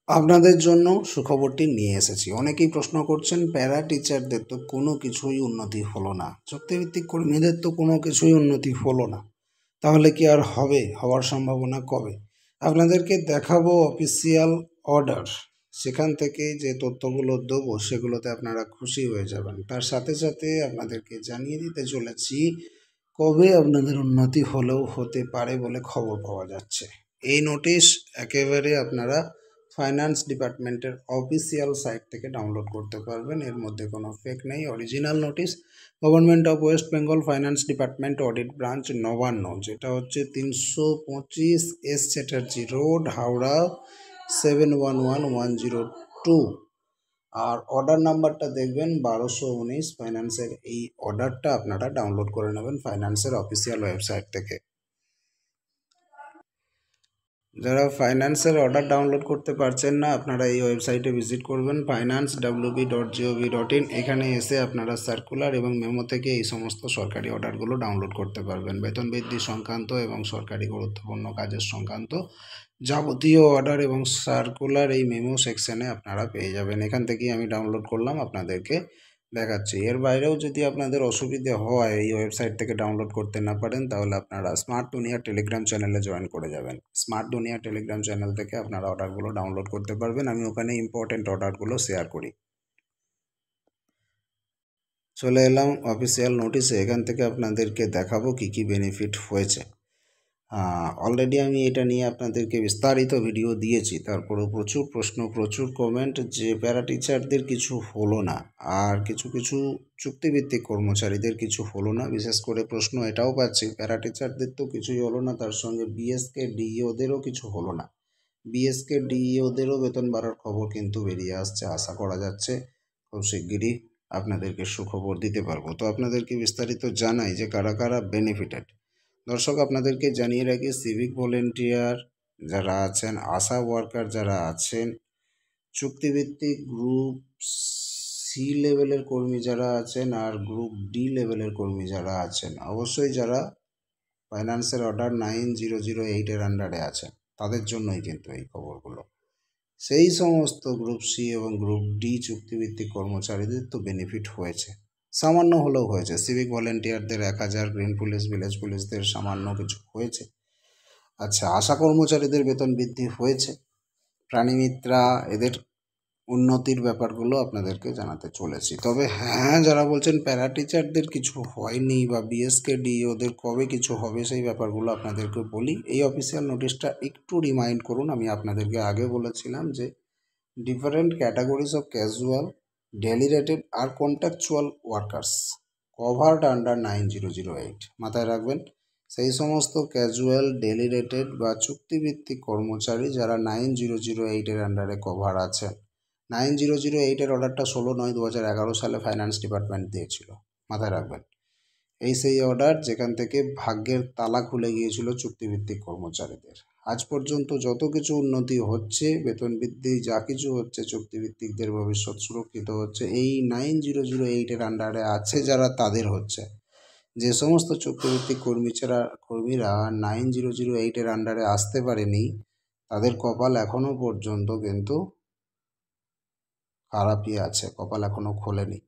আপনাদের জন্য সুখবরটি নিয়ে এসেছি। অনেকেই প্রশ্ন করছেন, প্যারা টিচারদের তো কোনো কিছুই উন্নতি হলো না, চুক্তিভিত্তিক কর্মীদের তো কোনো কিছুই উন্নতি হলো না, তাহলে কি আর হবে? হওয়ার সম্ভাবনা কবে? আপনাদেরকে দেখাবো অফিসিয়াল অর্ডার। সেখান থেকে যে তথ্যগুলো দেবো সেগুলোতে আপনারা খুশি হয়ে যাবেন। তার সাথে সাথে আপনাদেরকে জানিয়ে দিতে চলেছি কবে আপনাদের উন্নতি হলেও হতে পারে বলে খবর পাওয়া যাচ্ছে। এই নোটিশ একেবারে আপনারা ফাইন্যান্স ডিপার্টমেন্টের অফিসিয়াল সাইট থেকে ডাউনলোড করতে পারবেন। এর মধ্যে কোনো ফেক নেই, original notice. Government of West Bengal finance department audit branch Nabanna, যেটা হচ্ছে 325 এস চ্যাটার্জি রোড, হাওড়া 711102। আর অর্ডার নাম্বারটা দেখবেন 1219। ফাইন্যান্সের এই অর্ডারটা আপনারা ডাউনলোড করে নেবেন ফাইন্যান্সের অফিসিয়াল ওয়েবসাইট থেকে। যারা ফাইন্যান্সের অর্ডার ডাউনলোড করতে পারছেন না, আপনারা এই ওয়েবসাইটে ভিজিট করবেন finance.wb.gov.in। এখানে এসে আপনারা সার্কুলার এবং মেমো থেকে এই সমস্ত সরকারি অর্ডারগুলো ডাউনলোড করতে পারবেন। বেতন বৃদ্ধি সংক্রান্ত এবং সরকারি গুরুত্বপূর্ণ কাজের সংক্রান্ত যাবতীয় অর্ডার এবং সার্কুলার এই মেমো সেকশনে আপনারা পেয়ে যাবেন। এখান থেকেই আমি ডাউনলোড করলাম, আপনাদেরকে দেখাচ্ছি। এর বাইরেও যদি আপনাদের অসুবিধে হয়, এই ওয়েবসাইট থেকে ডাউনলোড করতে না পারেন, তাহলে আপনারা স্মার্ট দুনিয়া টেলিগ্রাম চ্যানেলে জয়েন করে যাবেন। স্মার্ট দুনিয়া টেলিগ্রাম চ্যানেল থেকে আপনারা অর্ডারগুলো ডাউনলোড করতে পারবেন। আমি ওখানে ইম্পর্টেন্ট অর্ডারগুলো শেয়ার করি। চলে এলাম অফিসিয়াল নোটিশে। এখান থেকে আপনাদেরকে দেখাবো কি কি বেনিফিট হয়েছে। অলরেডি আমি এটা নিয়ে আপনাদেরকে বিস্তারিত ভিডিও দিয়েছি, তারপরেও প্রচুর প্রশ্ন, প্রচুর কমেন্ট যে প্যারা টিচারদের কিছু হলো না, আর কিছু কিছু চুক্তিভিত্তিক কর্মচারীদের কিছু হলো না। বিশেষ করে প্রশ্ন এটাও পাচ্ছি, প্যারা টিচারদের তো কিছুই হলো না, তার সঙ্গে বিএসকে ডিইওদেরও কিছু হলো না। বিএসকে ডিইওদেরও বেতন বাড়ার খবর কিন্তু বেরিয়ে আসছে। আশা করা যাচ্ছে খুব শিগগিরই আপনাদেরকে সুখবর দিতে পারবো। তো আপনাদেরকে বিস্তারিত জানাই যে কারা কারা বেনিফিটেড। দর্শক, আপনাদেরকে জানিয়ে রাখি, সিভিক ভলেন্টিয়ার যারা আছেন, আশা ওয়ার্কার যারা আছেন, চুক্তিভিত্তিক গ্রুপ সি লেভেলের কর্মী যারা আছেন, আর গ্রুপ ডি লেভেলের কর্মী যারা আছেন, অবশ্যই যারা ফাইন্যান্সের অর্ডার 9008-এর আন্ডারে আছেন, তাদের জন্যই কিন্তু এই খবরগুলো। সেই সমস্ত গ্রুপ সি এবং গ্রুপ ডি চুক্তিভিত্তিক কর্মচারীদের তো বেনিফিট হয়েছে, সামান্য হলেও হয়েছে। সিভিক ভলেন্টিয়ারদের 1000, গ্রিন পুলিশ, ভিলেজ পুলিশদের সামান্য কিছু হয়েছে। আচ্ছা, আশা কর্মচারীদের বেতন বৃদ্ধি হয়েছে। প্রাণীমিত্রা, এদের উন্নতির ব্যাপারগুলো আপনাদেরকে জানাতে চলেছি। তবে হ্যাঁ, যারা বলছেন প্যারা টিচারদের কিছু হয়নি বা বিএসকে ডি ওদের কবে কিছু হবে, সেই ব্যাপারগুলো আপনাদেরকে বলি। এই অফিসিয়াল নোটিশটা একটু রিমাইন্ড করুন। আমি আপনাদেরকে আগে বলেছিলাম যে different categories of casual, daily rated আর কন্ট্রাকচুয়াল ওয়ার্কার্স কভার্ড আন্ডার 9008। মাথায় রাখবেন, সেই সমস্ত ক্যাজুয়াল, ডেলি রেটেড বা চুক্তিভিত্তিক কর্মচারী যারা 9008-এর আন্ডারে কভার আছেন। 9008-এর অর্ডারটা 16/9/2011 সালে ফাইন্যান্স ডিপার্টমেন্ট দিয়েছিল, মাথায় রাখবেন। এই সেই অর্ডার যেখান থেকে ভাগ্যের তালা খুলে গিয়েছিল চুক্তিভিত্তিক কর্মচারীদের। আজ পর্যন্ত যত কিছু উন্নতি হচ্ছে, বেতন বৃদ্ধি যা কিছু হচ্ছে, চুক্তিভিত্তিকদের ভবিষ্যৎ সুরক্ষিত হচ্ছে, এই 9008-এর আন্ডারে আছে যারা, তাদের হচ্ছে। যে সমস্ত চুক্তিভিত্তিক কর্মীরা 9008-এর আন্ডারে আসতে পারেনি, তাদের কপাল এখনও পর্যন্ত কিন্তু খারাপই আছে, কপাল এখনও খোলেনি।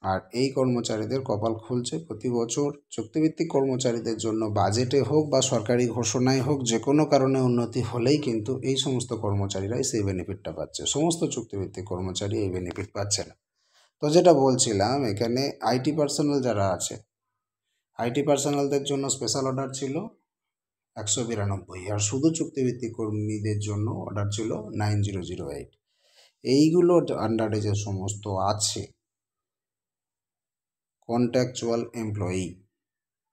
আর এই কর্মচারীদের কপাল খুলছে প্রতি বছর। চুক্তিভিত্তিক কর্মচারীদের জন্য বাজেটে হোক বা সরকারি ঘোষণায় হোক, যে কোনো কারণে উন্নতি হলেই কিন্তু এই সমস্ত কর্মচারীরাই সেই বেনিফিটটা পাচ্ছে। সমস্ত চুক্তিভিত্তিক কর্মচারী এই বেনিফিট পাচ্ছে না। তো যেটা বলছিলাম, এখানে আইটি পার্সোনাল যারা আছে, আইটি পার্সোনালদের জন্য স্পেশাল অর্ডার ছিল 192, আর শুধু চুক্তিভিত্তিক কর্মীদের জন্য অর্ডার ছিল 9008। এইগুলোর আন্ডারে যে সমস্ত আছে কন্ট্রাকচুয়াল এমপ্লয়ি,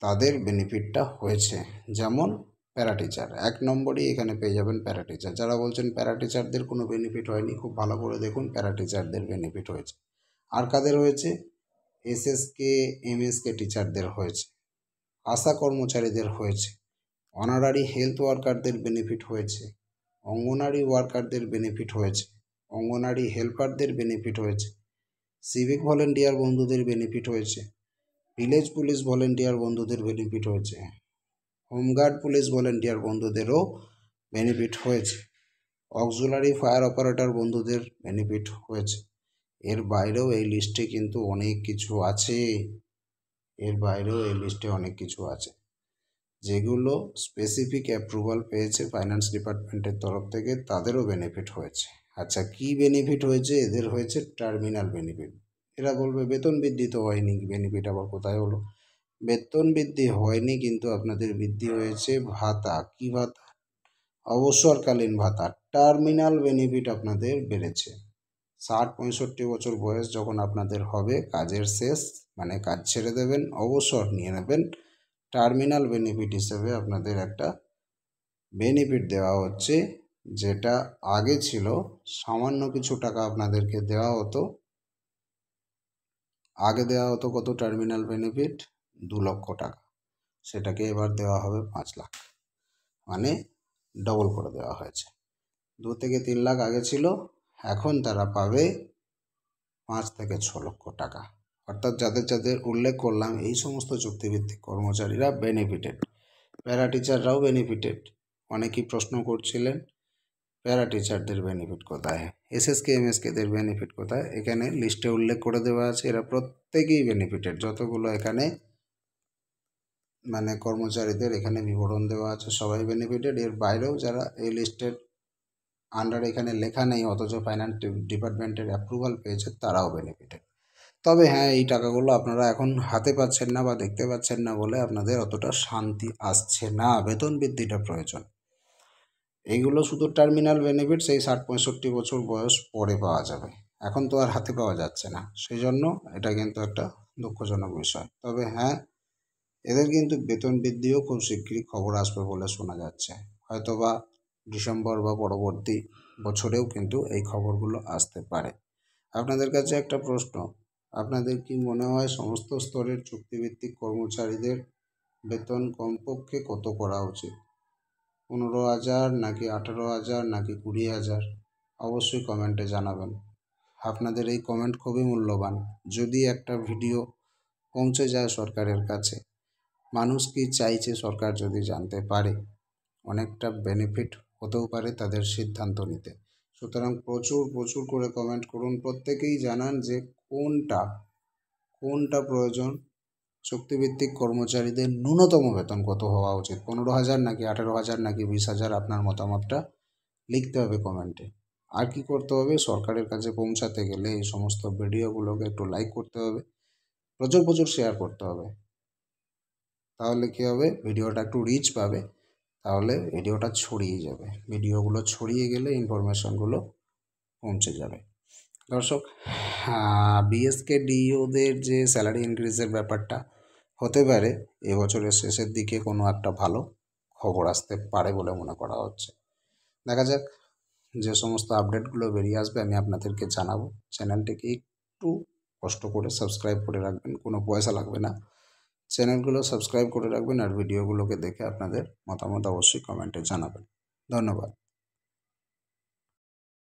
তাদের বেনিফিটটা হয়েছে। যেমন প্যারা টিচার 1 নম্বরই এখানে পেয়ে যাবেন। প্যারা টিচার যারা বলছেন প্যারা টিচারদের কোনো বেনিফিট হয়নি, খুব ভালো করে দেখুন, প্যারা টিচারদের বেনিফিট হয়েছে। আর কাদের হয়েছে? এসএসকে, এমএসকে টিচারদের হয়েছে, আশা কর্মচারীদের হয়েছে, অনারারি হেলথ ওয়ার্কারদের বেনিফিট হয়েছে, অঙ্গনারী ওয়ার্কারদের বেনিফিট হয়েছে, অঙ্গনারী হেল্পারদের বেনিফিট হয়েছে, সিভিক ভলেন্টিয়ার বন্ধুদের বেনিফিট হয়েছে, ভিলেজ পুলিশ ভলেন্টিয়ার বন্ধুদের বেনিফিট হয়েছে, হোমগার্ড পুলিশ ভলেন্টিয়ার বন্ধুদেরও বেনিফিট হয়েছে। অক্সিলারি ফায়ার অপারেটর বন্ধুদের বেনিফিট হয়েছে। এর বাইরেও এই লিস্টে কিন্তু অনেক কিছু আছে, যেগুলো স্পেসিফিক অ্যাপ্রুভাল পেয়েছে ফাইন্যান্স ডিপার্টমেন্টের তরফ থেকে, তাদেরও বেনিফিট হয়েছে। আচ্ছা, কি বেনিফিট হয়েছে? এদের হয়েছে টার্মিনাল বেনিফিট। এরা বলবে বেতন বৃদ্ধি তো হয়নি, বেনিফিট আবার কোথায় হলো? বেতন বৃদ্ধি হয়নি, কিন্তু আপনাদের বৃদ্ধি হয়েছে ভাতা। কি ভাতা? অবসরকালীন ভাতা, টার্মিনাল বেনিফিট আপনাদের বেড়েছে। 60-65 বছর বয়স যখন আপনাদের হবে, কাজের শেষ, মানে কাজ ছেড়ে দেবেন, অবসর নিয়ে নেবেন, টার্মিনাল বেনিফিট হিসেবে আপনাদের একটা বেনিফিট দেওয়া হচ্ছে, যেটা আগে ছিল সামান্য কিছু টাকা আপনাদেরকে দেওয়া হতো। আগে দেওয়া হতো কত টার্মিনাল বেনিফিট? 2 লক্ষ টাকা। সেটাকে এবার দেওয়া হবে 5 লাখ, মানে ডবল করে দেওয়া হয়েছে। 2 থেকে 3 লাখ আগে ছিল, এখন তারা পাবে 5 থেকে 6 লক্ষ টাকা। অর্থাৎ যাদের যাদের উল্লেখ করলাম, এই সমস্ত চুক্তিভিত্তিক কর্মচারীরা বেনিফিটেড। প্যারা টিচাররাও বেনিফিটেড। অনেকেই প্রশ্ন করছিলেন প্যারা টিচারদের বেনিফিট কোথায়, এসএসকে এমএসকেদের বেনিফিট কোথায়? এখানে লিস্টে উল্লেখ করে দেওয়া আছে, এরা প্রত্যেকেই বেনিফিটেড। যতগুলো এখানে মানে কর্মচারীদের এখানে বিবরণ দেওয়া আছে, সবাই বেনিফিটেড। এর বাইরেও যারা এই লিস্টের আন্ডারে এখানে লেখা নেই অথচ ফাইন্যান্স ডিপার্টমেন্টের অ্যাপ্রুভাল পেয়েছে, তারাও বেনিফিটেড। তবে হ্যাঁ, এই টাকাগুলো আপনারা এখন হাতে পাচ্ছেন না বা দেখতে পাচ্ছেন না বলে আপনাদের অতটা শান্তি আসছে না। বেতন বৃদ্ধিটা প্রয়োজন। এইগুলো শুধু টার্মিনাল বেনিফিট, সেই 60-65 বছর বয়স পরে পাওয়া যাবে, এখন তো আর হাতে পাওয়া যাচ্ছে না। সেই জন্য এটা কিন্তু একটা দুঃখজনক বিষয়। তবে হ্যাঁ, এদের কিন্তু বেতন বৃদ্ধিও খুব শিগগিরই খবর আসবে বলে শোনা যাচ্ছে। হয়তোবা ডিসেম্বর বা পরবর্তী বছরেও কিন্তু এই খবরগুলো আসতে পারে। আপনাদের কাছে একটা প্রশ্ন, আপনাদের কি মনে হয় সমস্ত স্তরের চুক্তিভিত্তিক কর্মচারীদের বেতন কমপক্ষে কত করা উচিত? 15,000 নাকি 18,000 নাকি 20,000? অবশ্যই কমেন্টে জানাবেন। আপনাদের এই কমেন্ট খুবই মূল্যবান। যদি একটা ভিডিও পৌঁছে যায় সরকারের কাছে, মানুষ কি চাইছে সরকার যদি জানতে পারে, অনেকটা বেনিফিট হতেও পারে তাদের সিদ্ধান্ত নিতে। সুতরাং প্রচুর করে কমেন্ট করুন, প্রত্যেকেই জানান যে কোনটা প্রয়োজন। চুক্তিভিত্তিক কর্মচারীদের ন্যূনতম বেতন কত হওয়া উচিত? 15,000 নাকি 18,000 নাকি 20,000? আপনার মতামতটা লিখতে হবে কমেন্টে। আর কি করতে হবে? সরকারের কাছে পৌঁছাতে গেলে এই সমস্ত ভিডিওগুলোকে একটু লাইক করতে হবে, প্রচুর শেয়ার করতে হবে। তাহলে কী হবে? ভিডিওটা একটু রিচ পাবে, তাহলে ভিডিওটা ছড়িয়ে যাবে। ভিডিওগুলো ছড়িয়ে গেলে ইনফরমেশনগুলো পৌঁছে যাবে। দর্শক, বিএসকে ডিইওদের যে স্যালারি ইনক্রিজের ব্যাপারটা হতে পারে এবছরের শেষের দিকে কোনো একটা ভালো খবর আসতে পারে বলে মনে করা হচ্ছে। দেখা যাক, যে সমস্ত আপডেটগুলো বেরিয়ে আসবে আমি আপনাদেরকে জানাবো। চ্যানেলটিকে একটু কষ্ট করে সাবস্ক্রাইব করে রাখবেন, কোনো পয়সা লাগবে না। চ্যানেলগুলো সাবস্ক্রাইব করে রাখবেন আর ভিডিওগুলোকে দেখে আপনাদের মতামত অবশ্যই কমেন্টে জানাবেন। ধন্যবাদ।